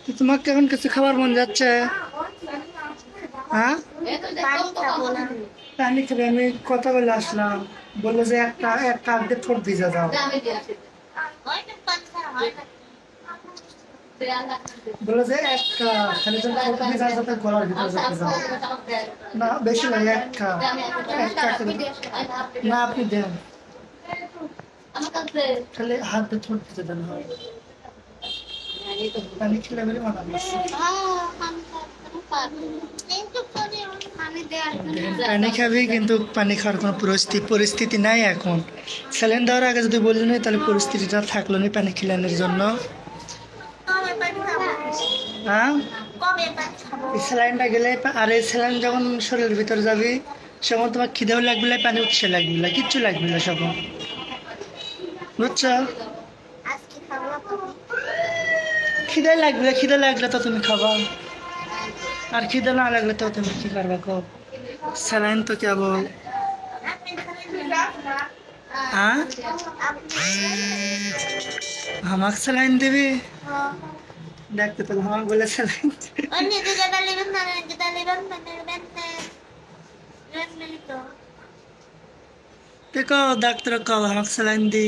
তো তোমাকে এখন কিছু খাবার মন যাচ্ছে? হ্যাঁ, পানি খাবো না। পানি খাবে? আমি কথা বলে আসলাম, বললো যে এক কাপ দিয়ে ঠোঁট ভিজে দাও। হয় না পানি হয় না। বললো যে এক কাপ খালি যেন ঠোঁট ভিজা যাতে গলার ভিতরে যেতে যাও। না বেশি লাগে, এক কাপ। এক কাপ না, আপনি দেন, খালি হাত দিয়ে ঠোঁট ভিজে দেন হয়। পানি খেলে বলে মানা করছে। পানি খাবি, কিন্তু পানি খাওয়ার কোনো পরিস্থিতি নাই এখন। স্যালাইন দেওয়ার আগে যদি বললি না, তাহলে পরিস্থিতিটা থাকলো না পানি খিলানোর জন্য। কবে পানি খাবো? হ্যাঁ, কবে পানি খাবো? এই স্যালাইনটা গেলে আর এই স্যালাইন যখন শরীরের ভিতরে যাবি, সেমন তোমার খিদেও লাগবে না, পানি উৎসে লাগবে না, কিচ্ছু লাগবে না সব। বুঝছো? আজকে খাবো তুমি? খিদে লাগলে তো তুমি খাবা, আর খিদে না লাগলে তো তুমি কি করবা কো? স্যালাইন তো কেবল। আপনি খাবেন? হ্যাঁ, আপনি আমাকে স্যালাইন দিবি? হ্যাঁ। দেখতে তো আমাকে বলে saline. Onde kita taliban na kita taliban na to. দেখো ডাক্তার কব আমাকে স্যালাইন দি।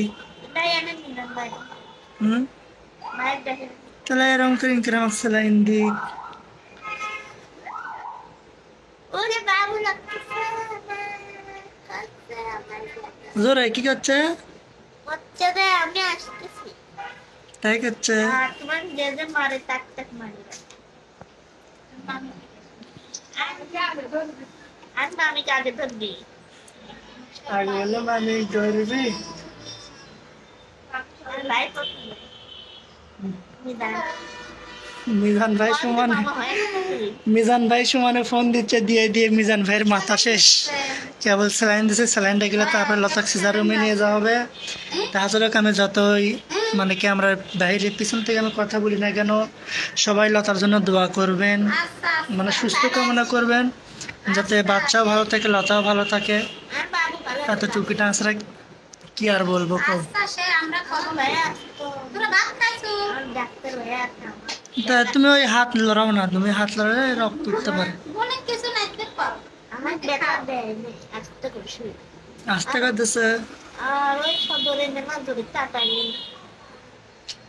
Daya na nila ba? হুম, Bayad dahil. তাহলে এরকম করে আমাকে saline di. Uli bago lang kasama. Kasama. জোরে কি করছে? বাচ্চাদে আমি আসতেছি। তাই করছে? আর তোমার যে যে মারে তাক তাক মারে। আর আমি কাকে ধরবি? আগে বললাম আমি ধরবি। লাইফ করতে নিদান। মিজান ভাই সমান, মামা হয় না। মিজান ভাই সমানে ফোন দিচ্ছে, দিয়ে দিয়ে মিজান ভাইয়ের মাথা শেষ। কেবল স্যালাইন দিছে, স্যালাইনটা গেলে তারপরে লতাক সিজার রুমে নিয়ে যাওয়া হবে। তাছাড়া আমি যতই মানে কি আমরা বাইরের পিছন থেকে আমি কথা বলি না কেন, সবাই লতার জন্য দোয়া করবেন, মানে সুস্থ কামনা করবেন, যাতে বাচ্চাও ভালো থাকে, লতাও ভালো থাকে। আর বাবু ভালো আছে। এতটুকু টান্সরা কি আর বলবো কো। আচ্ছা সে আমরা কথা হয়ে আছি তো। তোরা ভাত খাইছো? আর ডাক্তার হয়ে আছে আমার। তা তুমি ওই হাত লড়াও না, তুমি হাত লড়ালে রক্ত উঠতে পারে। বলে কিছু নাই দেখো। আমার দেখা দেয় আস্তে করে শুই। আস্তে কাঁদতেছে। আর ওই সদরে নেমা ধরে তাড়াতাড়ি।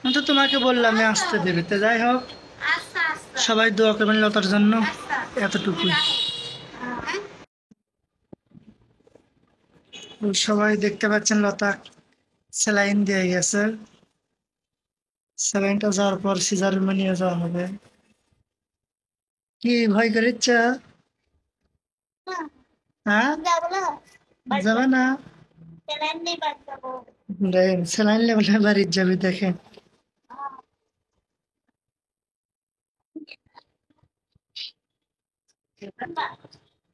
আমি তো তোমাকে বললাম আমি আসতে দেবে, তো যাই হোক, আচ্ছা আচ্ছা সবাই দোয়া করবেন লতার জন্য, আচ্ছা। এতটুকুই। সবাই দেখতে পাচ্ছেন লতা স্যালাইন দিয়ে গেছে, স্যালাইনটা যাওয়ার পর সিজার রুমে নিয়ে যাওয়া হবে। কি ভয় করিচ্ছে? হ্যাঁ, যাবো না। যাবে না? স্যালাইন নেই বাদ যাবো। স্যালাইন লেভেলে বাড়ির যাবি দেখেন।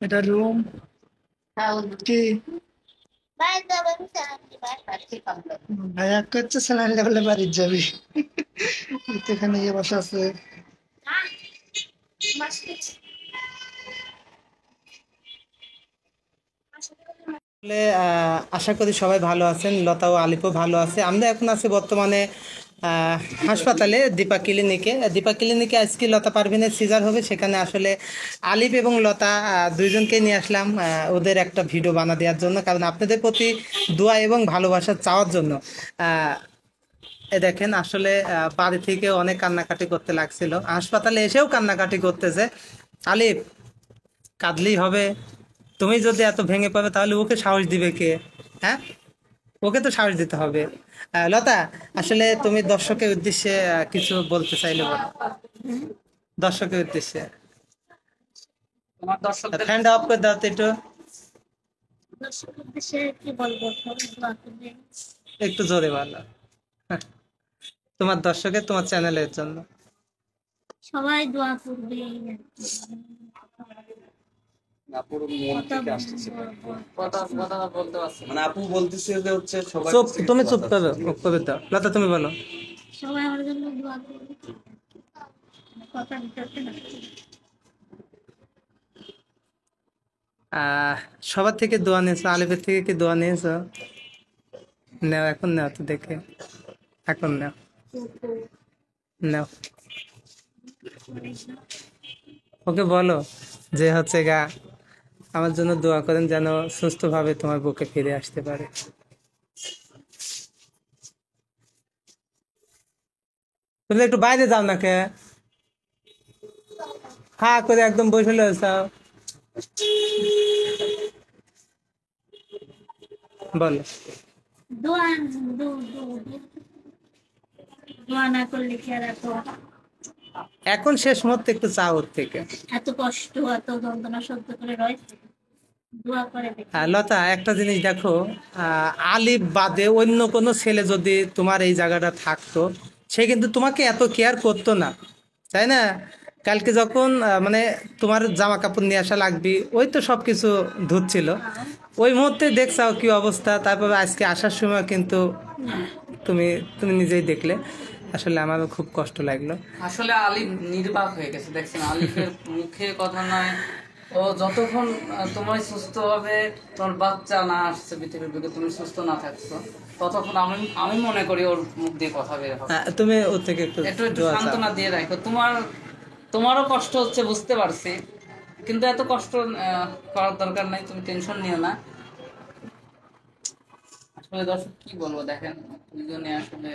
এটা রুম কি? বাদ যাবো স্যালাইন নেই বাদ। ভাইয়া করছে স্যালাইন লেভেলে বাড়ির যাবি। এই তো এখানে গিয়ে বসা আছে। আসলে আশা করি সবাই ভালো আছেন, লতা ও আলিপও ভালো আছে। আমরা এখন আছি বর্তমানে হাসপাতালে দীপা ক্লিনিকে আজকে লতা পারভিনের সিজার হবে। সেখানে আসলে আলিপ এবং লতা দুইজনকে নিয়ে আসলাম ওদের একটা ভিডিও বানা দেওয়ার জন্য, কারণ আপনাদের প্রতি দোয়া এবং ভালোবাসা চাওয়ার জন্য। এ দেখেন আসলে বাড়ি থেকে অনেক কান্নাকাটি করতে লাগছিল, হাসপাতালে এসেও কান্নাকাটি করতেছে। আলিপ, কাঁদলেই হবে? তুমি যদি এত ভেঙে পড়বে তাহলে ওকে সাহস দিবে কে? হ্যাঁ, ওকে তো সাহস দিতে হবে। লতা, আসলে তুমি দর্শকের উদ্দেশ্যে কিছু বলতে চাইলে বলো। দর্শকের উদ্দেশ্যে ফ্যানটা অফ করে দাও তো একটু, দর্শকের উদ্দেশ্যে কি বলবো? সবাই দোয়া করবে। একটু জোরে বলো। হ্যাঁ, তোমার দর্শকের, তোমার চ্যানেলের জন্য। সবাই দোয়া করবে। মানে আপু বলতেছে যে হচ্ছে সবার চুপ, কাছে তুমি দোয়া চুপ করো, চাচ্ছে। করে দাও। লতা তুমি বলো। সবাই আমার জন্য দোয়া করবে। কথা দিতে না। আহ সবার থেকে দোয়া নিয়েছো, আলিফের থেকে কি দোয়া নিয়েছো? নাও, এখন নাও তো দেখে, এখন নাও, নাও। ওকে বলো যে হচ্ছে গা আমার জন্য দোয়া করেন যেন সুস্থভাবে তোমার বুকে ফিরে আসতে পারে। তুমি একটু বাইরে যাও না কে, হ্যাঁ করে একদম বসে যাও, বলো। দোয়া দোয়া না করলে কি আর এখন শেষ মুহূর্তে একটু চাও ওর থেকে। এত কষ্ট এত যন্ত্রণা সহ্য করে রয়েছে, দোয়া করে দেখি। লতা একটা জিনিস দেখো, আলিফ বাদে অন্য কোনো ছেলে যদি তোমার এই জায়গাটা থাকতো, সে কিন্তু তোমাকে এত কেয়ার করতো না, তাই না? কালকে যখন মানে তোমার জামা কাপড় নিয়ে আসা লাগবে, ওই তো সব কিছু ধুচ্ছিল, ওই মুহূর্তে দেখছাও কি অবস্থা। তারপর আজকে আসার সময় কিন্তু তুমি তুমি নিজেই দেখলে, আসলে আমারও খুব কষ্ট লাগলো। আসলে আলিফ নির্বাক হয়ে গেছে, দেখছেন আলিফের মুখে কথা নয়। ও যতক্ষণ তোমার সুস্থ হবে, তোমার বাচ্চা না আসছে পৃথিবীর বুকে, তুমি সুস্থ না থাকছো, ততক্ষণ আমি আমি মনে করি ওর মুখ দিয়ে কথা বের হবে। তুমি ওর থেকে একটু একটু একটু দোয়া চাও। সান্ত্বনা দিয়ে রাখো। তোমারও কষ্ট হচ্ছে বুঝতে পারছি, কিন্তু এত কষ্ট করার দরকার নাই, তুমি টেনশন নিও না। আসলে দর্শক কি বলবো, দেখেন দুজনে আসলে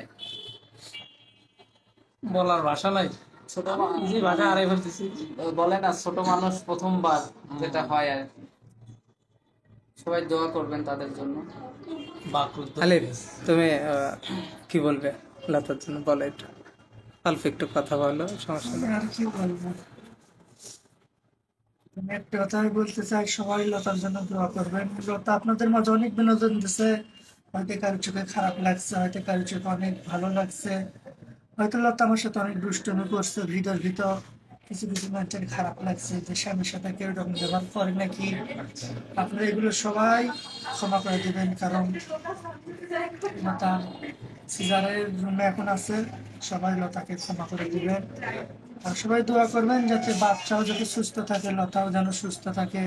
বলার ভাষা নাই, ছোট যে ভাষা হারাই ফেলতেছি। বলে না ছোট মানুষ প্রথমবার যেটা হয় আর কি। সবাই দোয়া করবেন তাদের জন্য। বাকরুদ্ধ আলিফ তুমি কি বলবে লতার জন্য, বলো একটু, অল্প একটু কথা বলো, সমস্যা নেই। আর কি বলবো, আমি একটা কথাই বলতে চাই, সবাই লতার জন্য দোয়া করবেন। লতা আপনাদের মাঝে অনেক বিনোদন দিছে, হয়তো কারো চোখে খারাপ লাগছে, হয়তো কারো চোখে অনেক ভালো লাগছে, হয়তো লতা আমার সাথে অনেক দুষ্টুমি করছে ভিতর ভিতর, কিছু কিছু মানুষের খারাপ লাগছে যে স্বামীর সাথে কেউ এরকম ব্যবহার করে নাকি। আপনারা এগুলো সবাই ক্ষমা করে দেবেন, কারণ লতা সিজারের রুমে এখন আছে, সবাই লতাকে ক্ষমা করে দিবেন। আর সবাই দোয়া করবেন যাতে বাচ্চাও যাতে সুস্থ থাকে, লতাও যেন সুস্থ থাকে।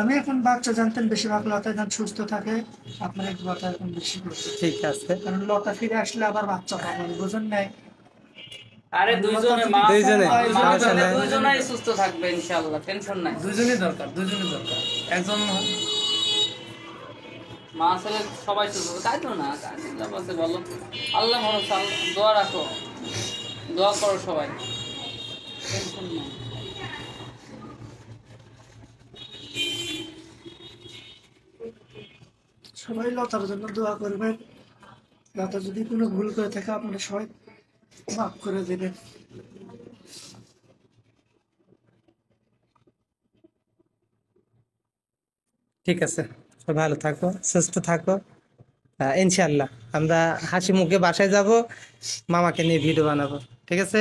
আমি এখন বাচ্চা জানতেন বেশিরভাগ, লতা যেন সুস্থ থাকে, আপনার এই দোয়াটা এখন বেশি করবেন, ঠিক আছে, কারণ লতা ফিরে আসলে আবার বাচ্চা পাবেন, বুঝেন নাই? আরে দুইজনে মা দুইজনে, মা সমস্যা ছেলে নাই। দুইজনেই সুস্থ থাকবে ইনশাআল্লাহ, টেনশন নাই। দুজনেই দরকার, দুজনেই দরকার, একজন মা ছেলে সবাই সুস্থ, কাঁদো না, কাঁদে লাভ আছে বলো? আল্লাহ ভরসা, দোয়া রাখো, দোয়া করো সবাই, টেনশন নাই। সবাই লতার জন্য দোয়া করবেন। লতা যদি কোনো ভুল করে থাকে আপনারা সবাই মাফ করে দেবেন। ঠিক আছে, সবাই ভালো থাকো, সুস্থ থাকো। ইনশাল্লাহ আমরা হাসি মুখে বাসায় যাব, মামাকে নিয়ে ভিডিও বানাবো, ঠিক আছে।